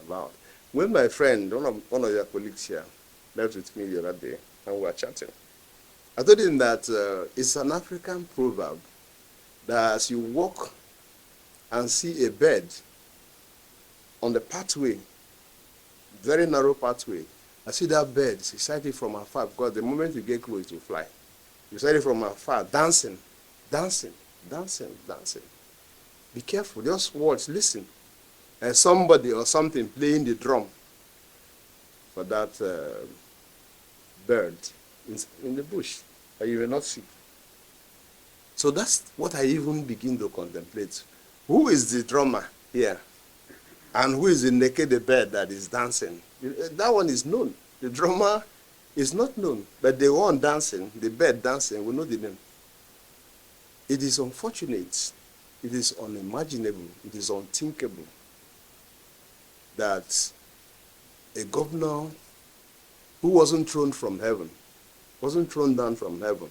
about. When my friend, one of your colleagues here, met with me the other day, and we were chatting, I told him that it's an African proverb that as you walk and see a bird on the pathway, very narrow pathway, I see that bird, you sight it from afar, because the moment you get close, it will fly. You sight it from afar, dancing, dancing, dancing, dancing. Be careful, just watch, listen. And somebody or something playing the drum for that bird in the bush that you will not see. So that's what I even begin to contemplate. Who is the drummer here? And who is the naked bird that is dancing? That one is known. The drummer is not known. But the one dancing, the bird dancing, we know the name. It is unfortunate. It is unimaginable. It is unthinkable that a governor who wasn't thrown from heaven, wasn't thrown down from heaven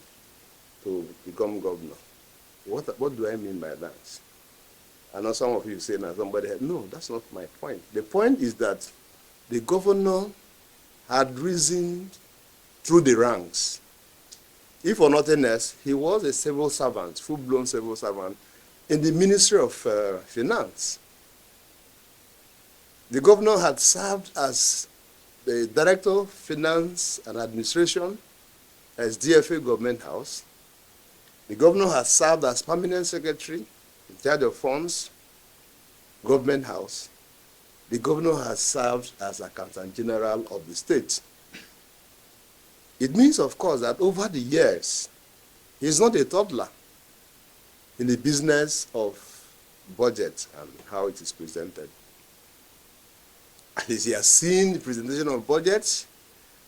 to become governor. What do I mean by that? I know some of you say now somebody had, no, that's not my point. The point is that the governor had risen through the ranks. If for nothing else, he was a civil servant, full-blown civil servant, in the Ministry of Finance. The governor had served as the Director of Finance and Administration as DFA Government House. The governor has served as Permanent Secretary in charge of funds, Government House. The governor has served as Accountant General of the state. It means, of course, that over the years, he's not a toddler in the business of budget and how it is presented. At least he has seen the presentation of budgets,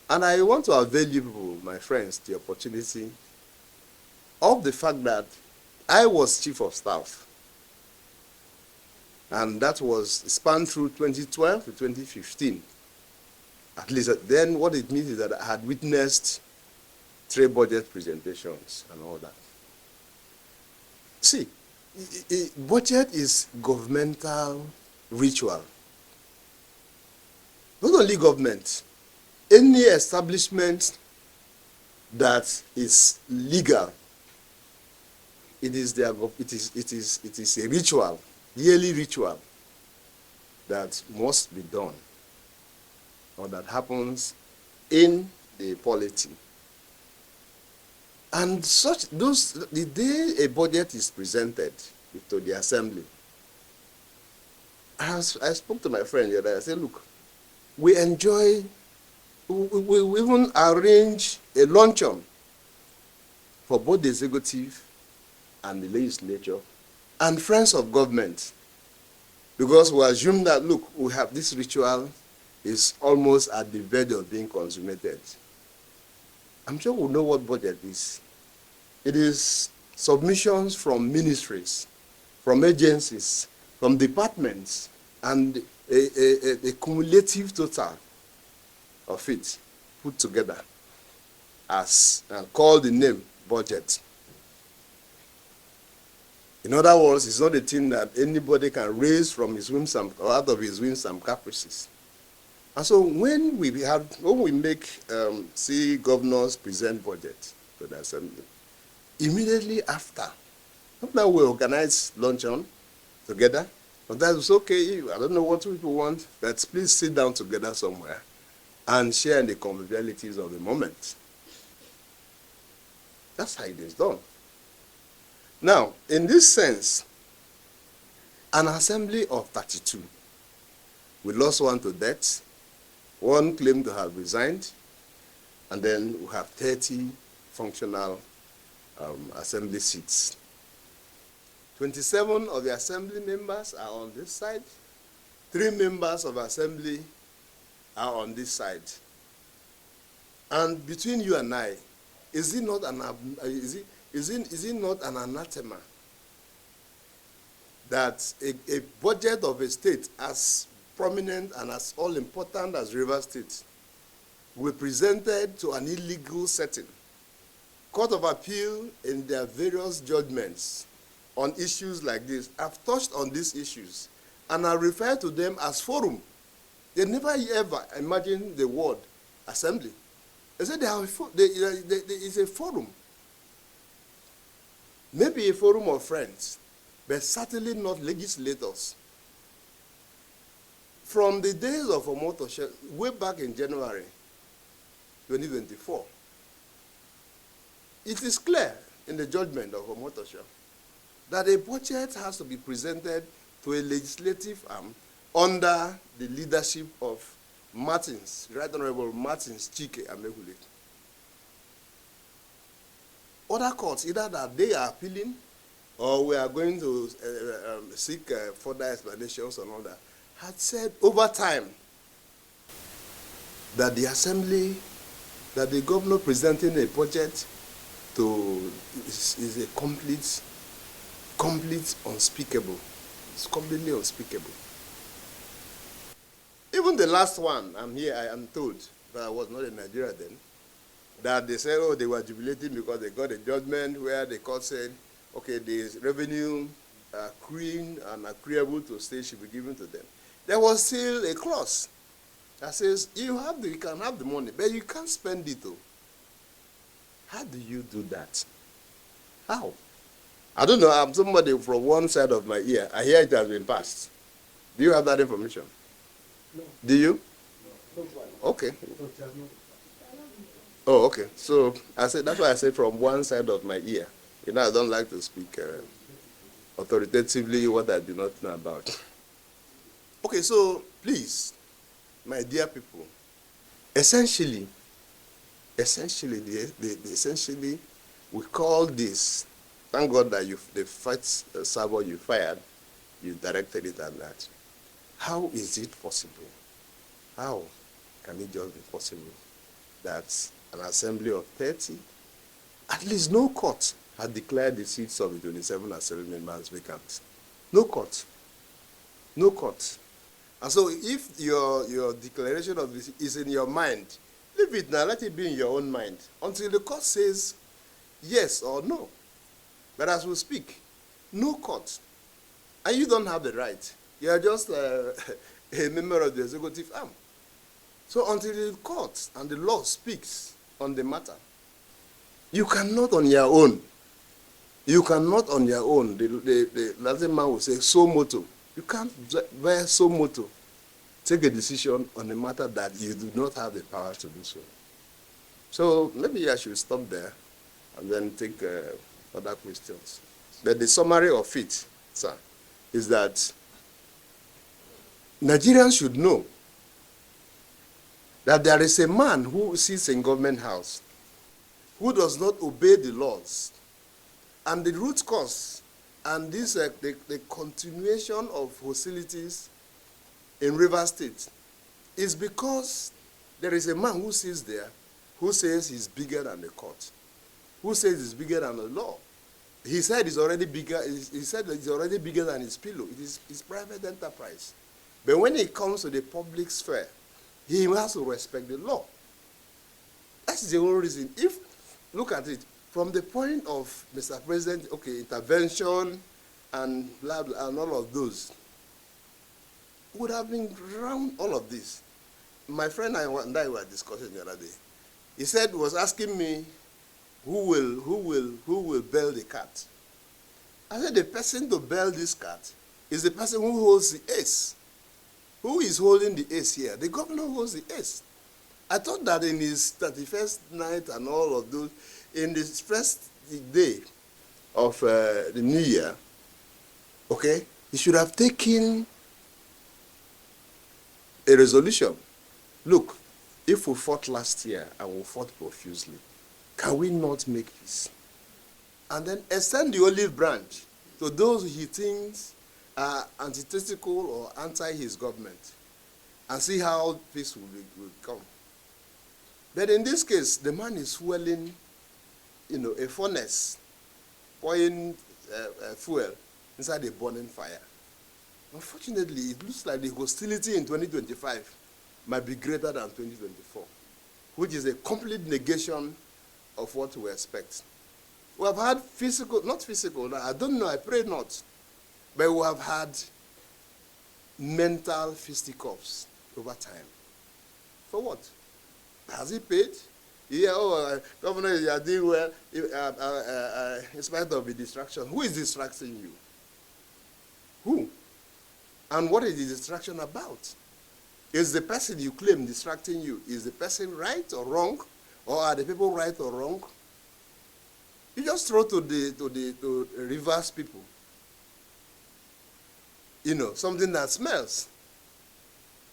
and I want to avail you, my friends, the opportunity of the fact that I was Chief of Staff, and that was spanned through 2012 to 2015. At least then what it means is that I had witnessed 3 budget presentations and all that. See, budget is governmental ritual. Not only government, any establishment that is legal, it is a ritual, yearly ritual that must be done, or that happens in the polity. And the day a budget is presented to the assembly, I spoke to my friend the other day. I said, look, we even arrange a luncheon for both the executive and the legislature and friends of government, because we assume that, look, we have this ritual is almost at the verge of being consummated. I'm sure we know what budget is. It is submissions from ministries, from agencies, from departments, and a cumulative total of it put together as and called the name budget. In other words, it's not a thing that anybody can raise from his whims or out of his whims and caprices. And so when we see governors present budget to the assembly, immediately after we organize luncheon together. But that's okay. I don't know what people want, but please sit down together somewhere and share in the convivialities of the moment. That's how it is done. Now, in this sense, an assembly of 32, we lost one to death, one claimed to have resigned, and then we have 30 functional assembly seats. 27 of the assembly members are on this side. 3 members of assembly are on this side. And between you and I, is it not an anathema that a budget of a state as prominent and as all important as Rivers State were presented to an illegal setting? Court of Appeal in their various judgments on issues like this have touched on these issues and are referred to them as forum They never ever imagined the word assembly. They said it's a forum. Maybe a forum of friends, but certainly not legislators. From the days of Omotosha, way back in January 2024, it is clear in the judgment of Omotosha that a budget has to be presented to a legislative arm under the leadership of Martins, Right Honorable Martins Chike Amehule. Other courts, either that they are appealing or we are going to seek further explanations and all that, had said over time that the assembly, that the governor presenting a budget to is a complete unspeakable. It's completely unspeakable. Even the last one, I am told, but I was not in Nigeria then, that they said, oh, they were jubilating because they got a judgment where the court said, okay, the revenue accruing and accruable to state should be given to them. There was still a clause that says you can have the money, but you can't spend it. Though. How do you do that? How? I don't know. I'm somebody from one side of my ear. I hear it has been passed. Do you have that information? No. Do you? No. Okay. Oh, okay. So I said that's why I said from one side of my ear. You know, I don't like to speak authoritatively what I do not know about. Okay, so please, my dear people, essentially, we call this. Thank God that the first server you fired, you directed it at that. How is it possible? How can it just be possible that an assembly of 30, at least no court had declared the seats of the 27 assembly members vacant? No court. No court. And so if your declaration of this is in your mind, leave it now, let it be in your own mind until the court says yes or no. But as we speak, no court. And you don't have the right. You are just a member of the executive arm. So until the court and the law speaks on the matter, you cannot on your own. You cannot on your own. The Latin man will say, so moto. You can't bear so moto. Take a decision on a matter that you do not have the power to do so. So maybe I should stop there and then take other questions. But the summary of it, sir, is that Nigerians should know that there is a man who sits in government house who does not obey the laws. And the root cause and this the continuation of hostilities in Rivers State is because there is a man who sits there who says he's bigger than the court, who says he's bigger than the law. He said he's already bigger. He said that he's already bigger than his pillow. It is his private enterprise. But when it comes to the public sphere, he has to respect the law. That's the only reason. If look at it from the point of Mr. President, okay, intervention and blah blah and all of those would have been around all of this. My friend and I were discussing the other day. He was asking me, who will bail the cat? I said the person to bail this cat is the person who holds the ace. Who is holding the ace here? The governor holds the ace. I thought that in his 31st night and all of those, in this first day of the new year, okay, he should have taken a resolution. Look, if we fought last year and we fought profusely, can we not make peace? And then extend the olive branch to those he thinks are antithetical or anti his government and see how peace will come. But in this case, the man is fueling, a furnace, pouring fuel inside a burning fire. Unfortunately, it looks like the hostility in 2025 might be greater than 2024, which is a complete negation of what we expect. We have had not physical, I don't know, I pray not, but we have had mental fisticuffs over time. For what? Has he paid? Yeah, Governor, you are doing well in spite of the distraction. Who is distracting you? Who? And what is the distraction about? Is the person you claim distracting you, is the person right or wrong? Or are the people right or wrong? You just throw to reverse people. You know, something that smells.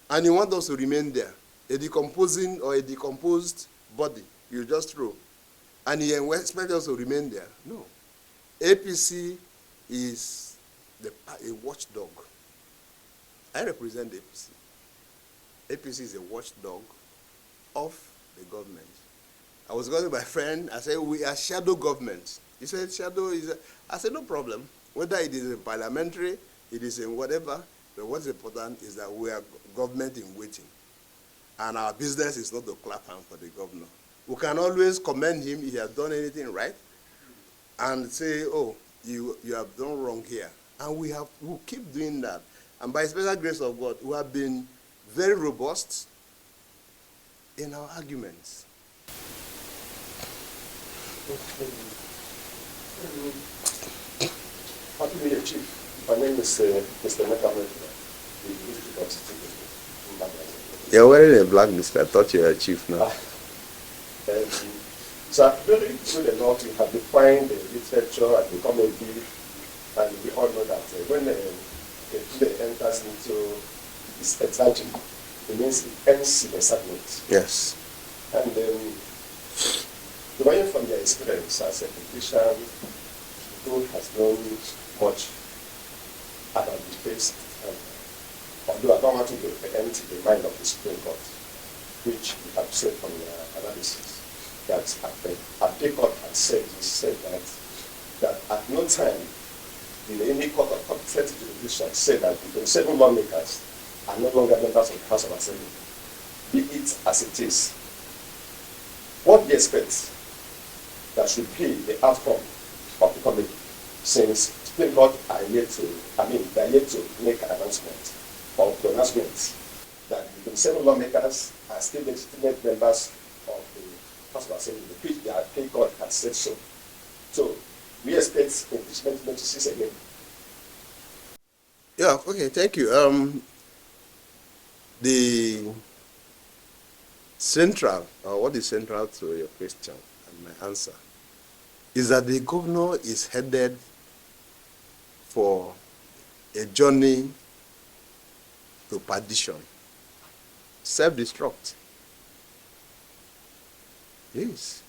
And you want us to remain there. A decomposing or a decomposed body, you just throw. And you expect us to remain there. No. APC is a watchdog. I represent APC. APC is a watchdog of the government. I was going to my friend, I said, we are shadow government. He said, shadow is, I said, no problem. Whether it is in parliamentary, it is in whatever, but what's important is that we are government in waiting. And our business is not to clap hands for the governor. We can always commend him if he has done anything right and say, oh, you have done wrong here. And we'll keep doing that. And by special grace of God, we have been very robust in our arguments. Happy New Year, Chief. My name is Mr. Nakamura. You're wearing a black mister. I thought you were a chief now. So very good enough, you have defined the literature and the comedy, and we all know that when a play enters into its entirety, it means it ends in a segment. Yes. And drawing from their experience as a politician who has known much about the face, although I don't want to empty the mind of the Supreme Court, which you have said from your analysis, that the court has said that at no time in any court of competent jurisdiction said that the 27 lawmakers are no longer members of the House of Assembly. Be it as it is, what do you expect that should be the outcome of the committee, since Supreme Court are yet to make an announcement or pronouncements that the 27 lawmakers are still legitimate members of the House of Assembly, which the Supreme Court has said so. So we expect impeachment notices again. Yeah, okay, thank you. The central, or what is central to your question and my answer, is that the governor is headed for a journey to perdition, self-destruct. Yes.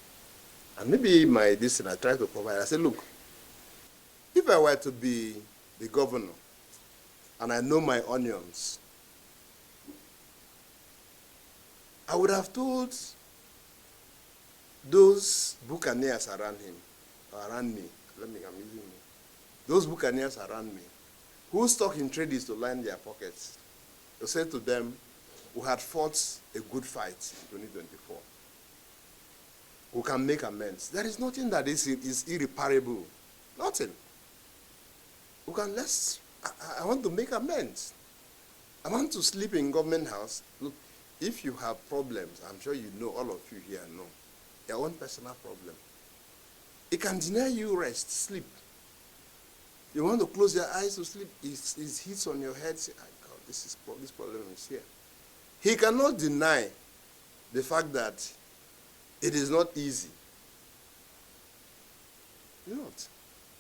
And maybe I try to provide, I said, look, if I were to be the governor and I know my onions, I would have told those buccaneers around him, around me, I'm using me, those buccaneers around me, who stuck in trade is to line their pockets, to say to them, we had fought a good fight in 2024. We can make amends. There is nothing that is irreparable. Nothing. We can I want to make amends. I want to sleep in government house. Look, if you have problems, I'm sure you know, all of you here know, your own personal problem. It can deny you rest, sleep. You want to close your eyes to sleep, it hits on your head, say, oh God, this problem is here. He cannot deny the fact that it is not easy. You know,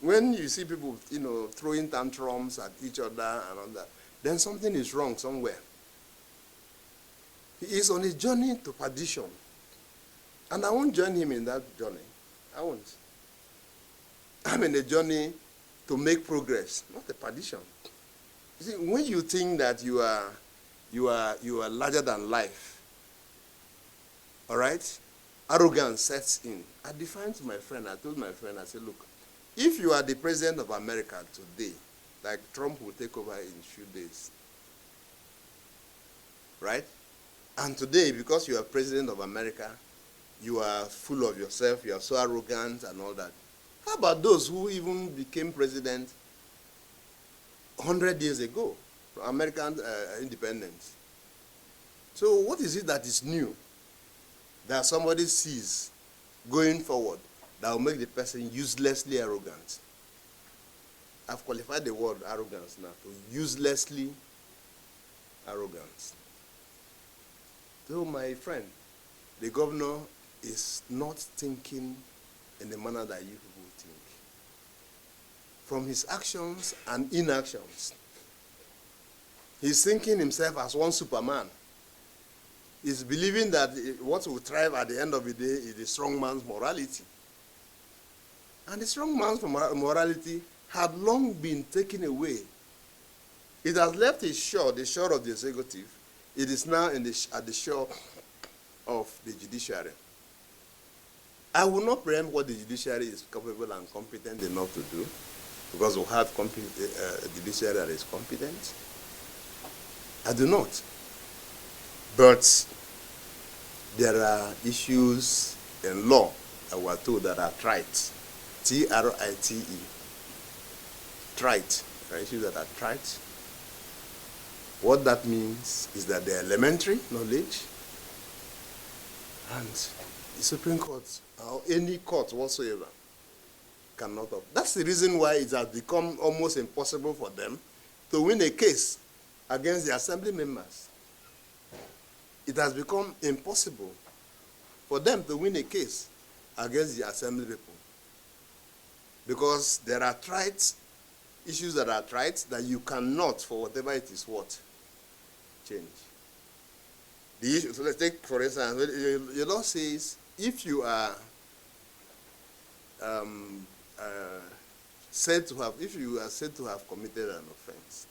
when you see people, throwing tantrums at each other and all that, then something is wrong somewhere. He is on a journey to perdition. And I won't join him in that journey. I won't. I'm in a journey to make progress, not a perdition. You see, when you think that you are larger than life, all right, arrogance sets in. I defined to my friend, I told my friend, I said, look, if you are the president of America today, like Trump will take over in a few days, right? And today, because you are president of America, you are full of yourself, you are so arrogant and all that. How about those who even became president 100 years ago, American independence? So what is it that is new that somebody sees going forward that will make the person uselessly arrogant? I've qualified the word arrogance now to uselessly arrogant. So my friend, the governor is not thinking in the manner that you people think. From his actions and inactions, he's thinking himself as one Superman. He's believing that what will thrive at the end of the day is the strong man's morality. And the strong man's morality had long been taken away. It has left his shore, the shore of the executive. It is now at the shore of the judiciary. I will not preempt what the judiciary is capable and competent enough to do, because we have a judiciary that is competent. I do not. But there are issues in law that we are told that are trite. T-R-I-T-E. Trite. There are issues that are trite. What that means is that they're elementary knowledge, and the Supreme Court, or any court whatsoever, cannot. That's the reason why it has become almost impossible for them to win a case against the assembly members. It has become impossible for them to win a case against the assembly people, because there are trite issues that are trite that you cannot, for whatever it is worth, change. The issue, so let's take, for instance, the law says if you are said to have committed an offense,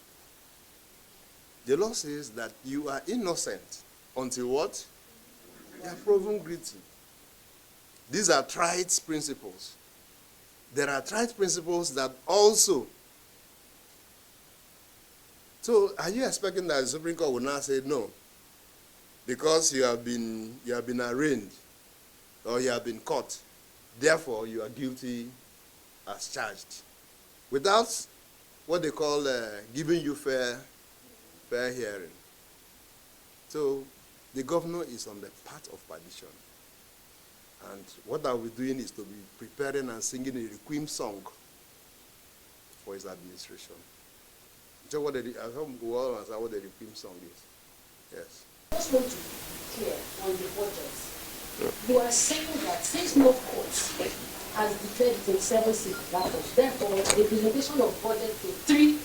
the law says that you are innocent until what? You are proven guilty. These are trite principles. There are trite principles that also. So are you expecting that the Supreme Court will now say no, because you have been arraigned or you have been caught, therefore you are guilty as charged, without what they call giving you fair hearing? So the governor is on the path of perdition, and what I will be doing is to be preparing and singing a requiem song for his administration. So what the requiem song is. Yes. I just want to be clear on the budget. You are saying that since no court has declared it in 7 civil matters, therefore the presentation of budget to 3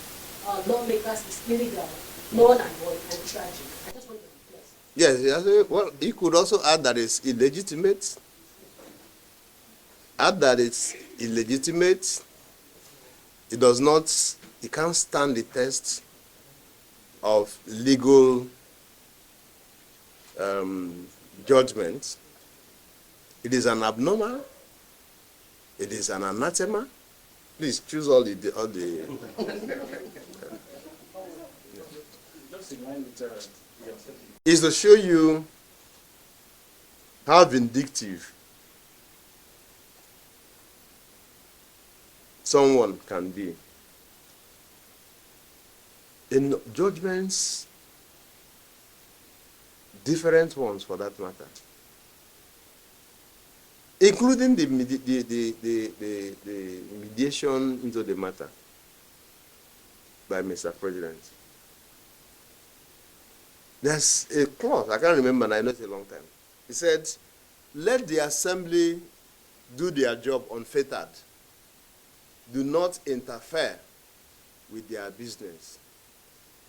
lawmakers is illegal, null and void, and tragic. I just want to be clear. Yes, well, you could also add that it's illegitimate. Add that it's illegitimate. It can't stand the test of legal judgment. It is an abnormal. It is an anathema. Please choose all the. Is to show you how vindictive someone can be in judgments, different ones for that matter, including the mediation into the matter by Mr. President. There's a clause, I can't remember, and I know it's a long time. He said, let the assembly do their job unfettered. Do not interfere with their business.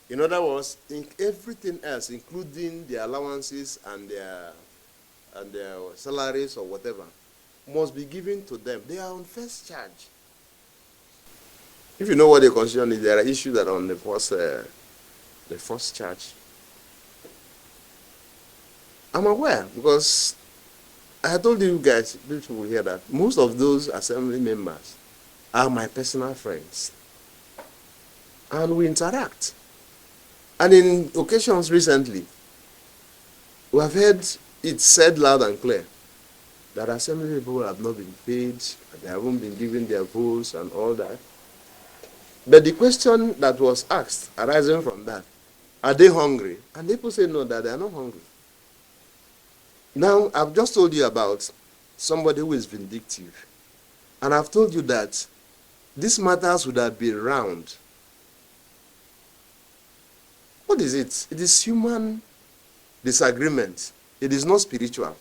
In other words, in everything else, including their allowances and their salaries or whatever, must be given to them. They are on first charge. If you know what the constitution is, there are issues that are on the first charge. I'm aware, because I told you guys, people will hear that, most of those assembly members are my personal friends. And we interact. And in occasions recently, we have heard it said loud and clear that assembly people have not been paid, they haven't been given their votes and all that. But the question that was asked arising from that, are they hungry? And people say no, that they are not hungry. Now, I've just told you about somebody who is vindictive. And I've told you that these matters would have been round. What is it? It is human disagreement. It is not spiritual.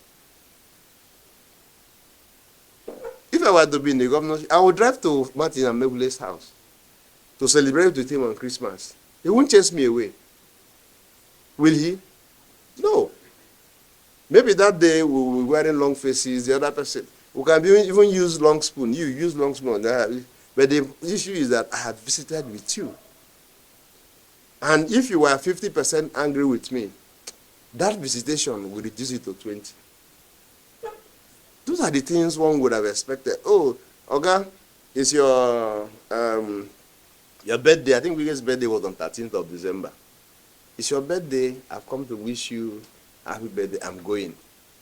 If I were to be in the governorship, I would drive to Martin Amebule's house to celebrate with him on Christmas. He won't chase me away. Will he? No. Maybe that day we will be wearing long faces, the other person. We can even use long spoon. You use long spoon. But the issue is that I have visited with you. And if you were 50% angry with me, that visitation will reduce it to 20. Those are the things one would have expected. Oh, Oga, it's your birthday. I think Wige's birthday was on 13th of December. It's your birthday. I've come to wish you happy birthday. I'm going.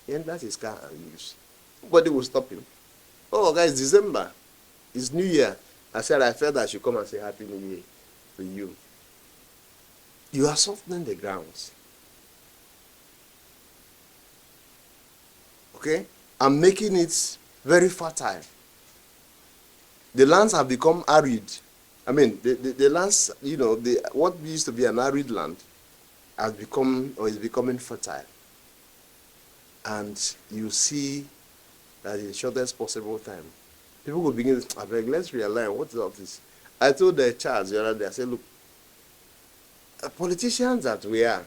He enters his car and leaves. Nobody will stop him. Oh, guys, December. It's New Year. I said I felt I should come and say Happy New Year to you. You are softening the grounds. Okay? I'm making it very fertile. The lands have become arid. I mean, the lands, you know, what used to be an arid land has become, or is becoming fertile. And you see that in the shortest possible time, people will begin to, I beg, let's realign. What is all this? I told the Charles the other day, I said, look, politicians that we are,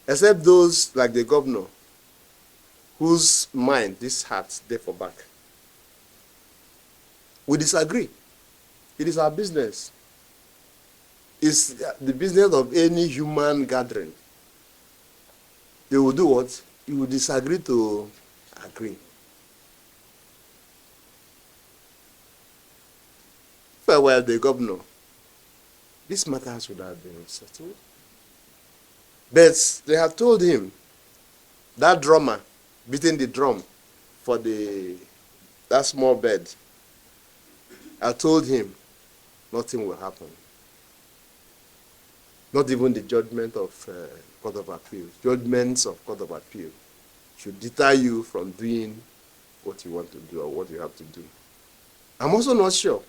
except those like the governor, whose mind, this heart, there for back. We disagree. It is our business. It's the business of any human gathering. They will do what? You will disagree to agree. If I were the governor, these matters would have been settled. But they have told him, that drummer beating the drum for that small bed, I told him nothing will happen. Not even the judgment of Court of Appeal. Judgments of Court of Appeal should deter you from doing what you want to do or what you have to do. I'm also not sure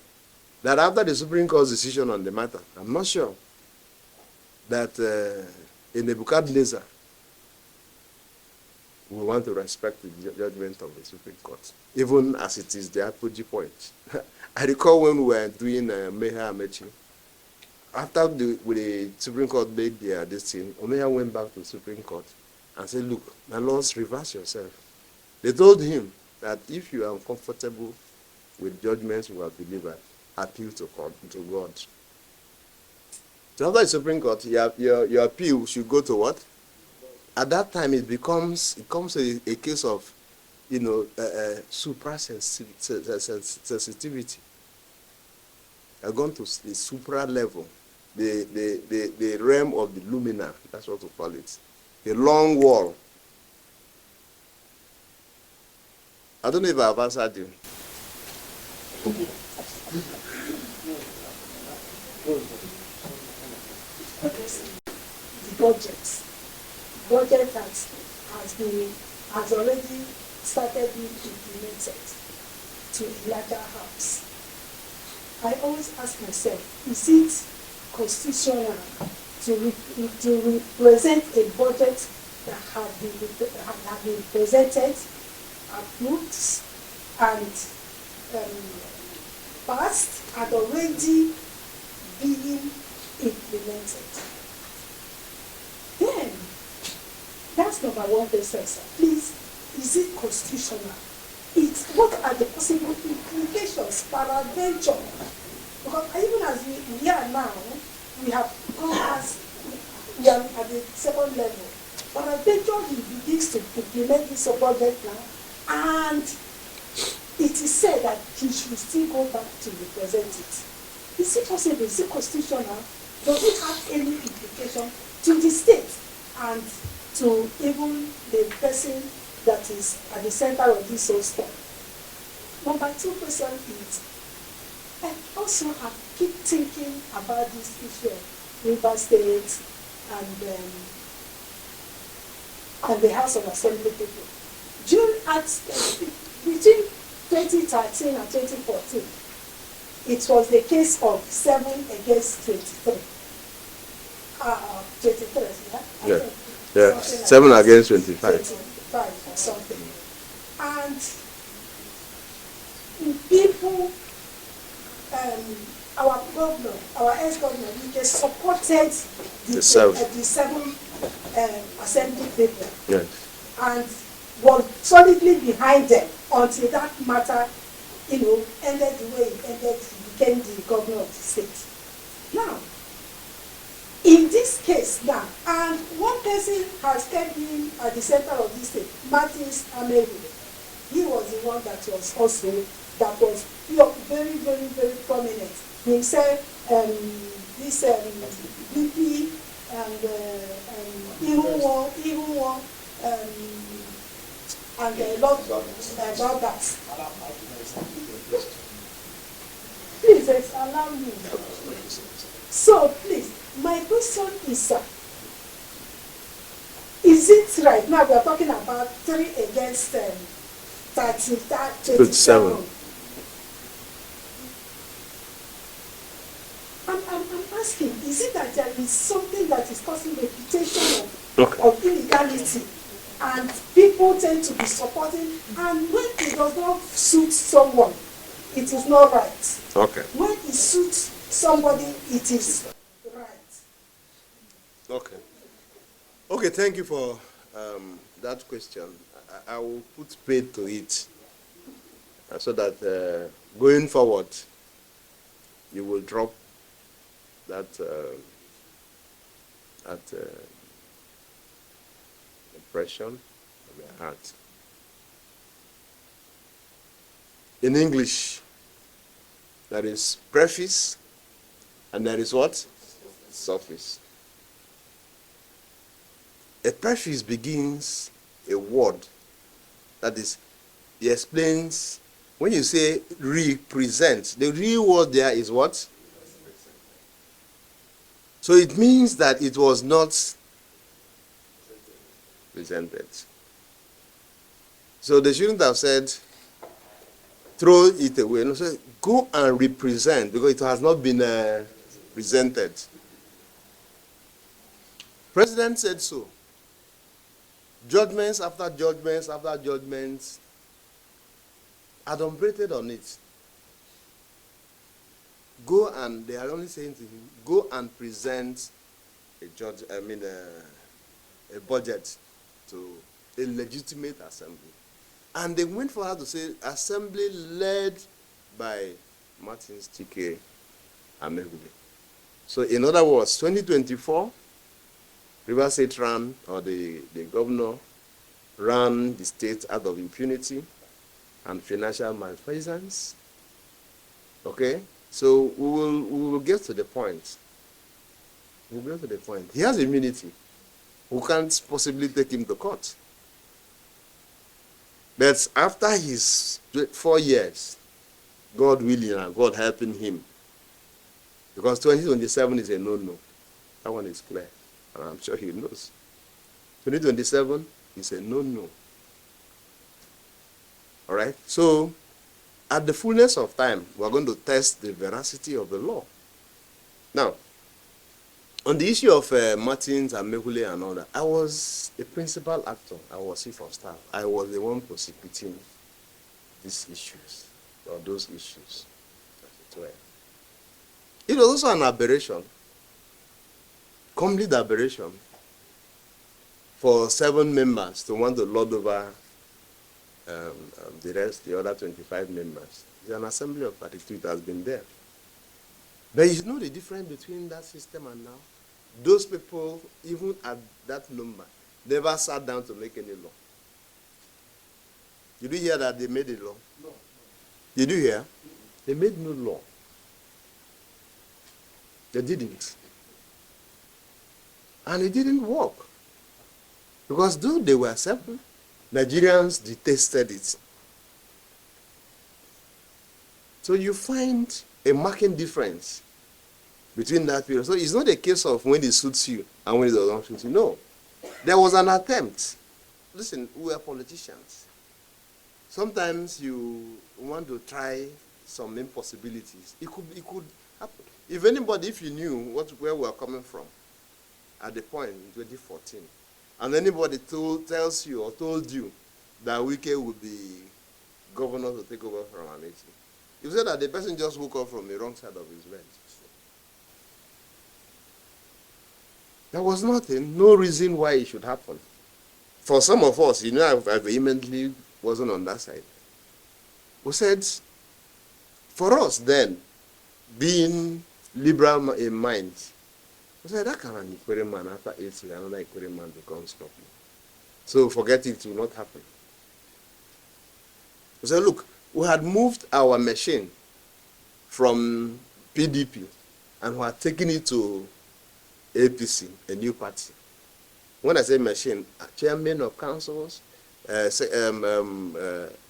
that after the Supreme Court's decision on the matter, I'm not sure that in Nebuchadnezzar we want to respect the judgment of the Supreme Court, even as it is the apogee point. I recall when we were doing Meha Amechi, after the Supreme Court made this thing, Omeya went back to the Supreme Court and said, look, my lords, reverse yourself. They told him that if you are uncomfortable with judgments we have delivered, appeal to God. So after the Supreme Court, your appeal should go to what? At that time, it becomes a case of, you know, supra-sensitivity. I've gone to the supra level, the realm of the lumina, that's what we call it. The long wall. I don't know if I've answered you. The budget has already started being implemented to a larger house. I always ask myself, is it constitutional to represent a budget that have been presented, approved, and passed, and already being implemented? Then, that's number one question, sir. Please, is it constitutional? What are the possible implications, peradventure? Because even as we are now, we are at the second level. Peradventure, he begins to implement this budget now, and it is said that he should still go back to represent it. Is it possible? Is it constitutional? Does it have any implication to the state and to even the person that is at the center of this whole stuff? Number two question is, I also keep thinking about this issue of River State and the House of Assembly people. Between 2013 and 2014, it was the case of 7 against 23. 23, yeah? Yeah, 7 against 25. 25 or something. And people, our governor, our ex-governor, they supported the 7 assembly people. Yes. And was solidly behind them until that matter, ended the way it ended. He became the governor of the state. Now, in this case now, and one person has kept being at the center of this state, Martins Ameru. He was the one that was also, very, very, very prominent. Himself, this BP and even one, and a lot about that. Please allow me. So please, my question is, sir, is it right? Now we are talking about 3 against 37. I'm asking, is it that there is something that is causing reputation of illegality, and people tend to be supporting, and when it does not suit someone, it is not right. Okay. When it suits somebody, it is right. Okay. Okay, thank you for that question. I will put paid to it so that going forward, you will drop that impression of your heart. In English, there is preface and there is what? Suffix. A preface begins a word, that is, it explains, when you say represent, the real word there is what? So it means that it was not presented. So they shouldn't have said, throw it away. No, say, go and represent, because it has not been presented. President said so. Judgments after judgments after judgments adumbrated on it. Go and, they are only saying to him, go and present a budget to a legitimate assembly. And they went for her to say, assembly led by Martins Chike Amehule. So in other words, 2024, River State ran, or the governor ran the state out of impunity and financial malfeasance. Okay? So we will get to the point. We'll get to the point. He has immunity. We can't possibly take him to court. But after his 4 years, God willing and God helping him, because 2027 is a no-no. That one is clear, and I'm sure he knows. 2027 is a no-no. All right? So, at the fullness of time, we're going to test the veracity of the law. Now, on the issue of Martins and Mehule and all that, I was a principal actor. I was chief of staff. I was the one prosecuting these issues, or those issues. It was also an aberration, complete aberration, for 7 members to want to lord over the other 25 members. It's an assembly of 32, it has been there. But you know the difference between that system and now? Those people, even at that number, never sat down to make any law. Did you hear that they made a law? No. Did you hear? They made no law. They didn't. And it didn't work. Because though they were 7, Nigerians detested it. So you find a marked difference between that period. So it's not a case of when it suits you and when it does not suit you. No. There was an attempt. Listen, we are politicians. sometimes you want to try some impossibilities. It could happen. If you knew where we are coming from at the point in 2014, and anybody tells you or told you that Wike would be governor to take over from Ameti, you said that the person just woke up from the wrong side of his bed. There was nothing, no reason why it should happen. For some of us, I vehemently wasn't on that side. We said, for us then, being liberal in mind, we said, that kind of Ikwere man, after 8 years, another Ikwere man becomes problem. So forget it will not happen. We said, look, we had moved our machine from PDP and we had taken it to APC, a new party. When I say machine, chairman of councils,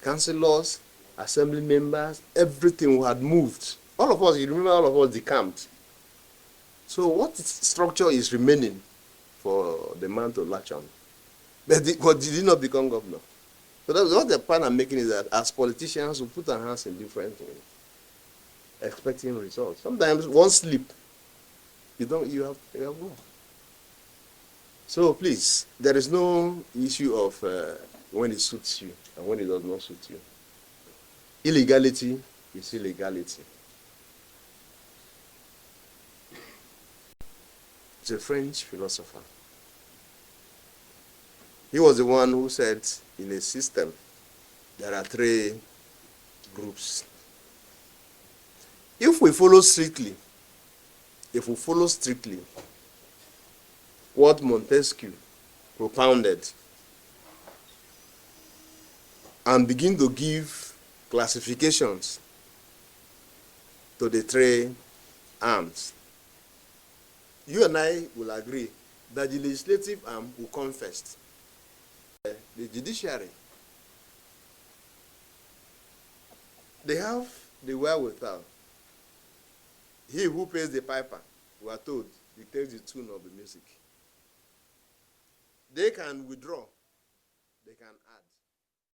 councillors, assembly members, everything had moved. All of us, you remember, all of us decamped. So what structure is remaining for the man to latch on? But did he not become governor? So that's what the point I'm making, is that as politicians, we put our hands in different things, expecting results. Sometimes one slip, you have more. So please, there is no issue of when it suits you and when it does not suit you. Illegality is illegality. It's a French philosopher. He was the one who said, in a system, there are 3 groups. If we follow strictly what Montesquieu propounded and begin to give classifications to the 3 arms, you and I will agree that the legislative arm will come first. The judiciary, they have the wherewithal. He who pays the piper, we are told, dictates the tune of the music. They can withdraw, they can add.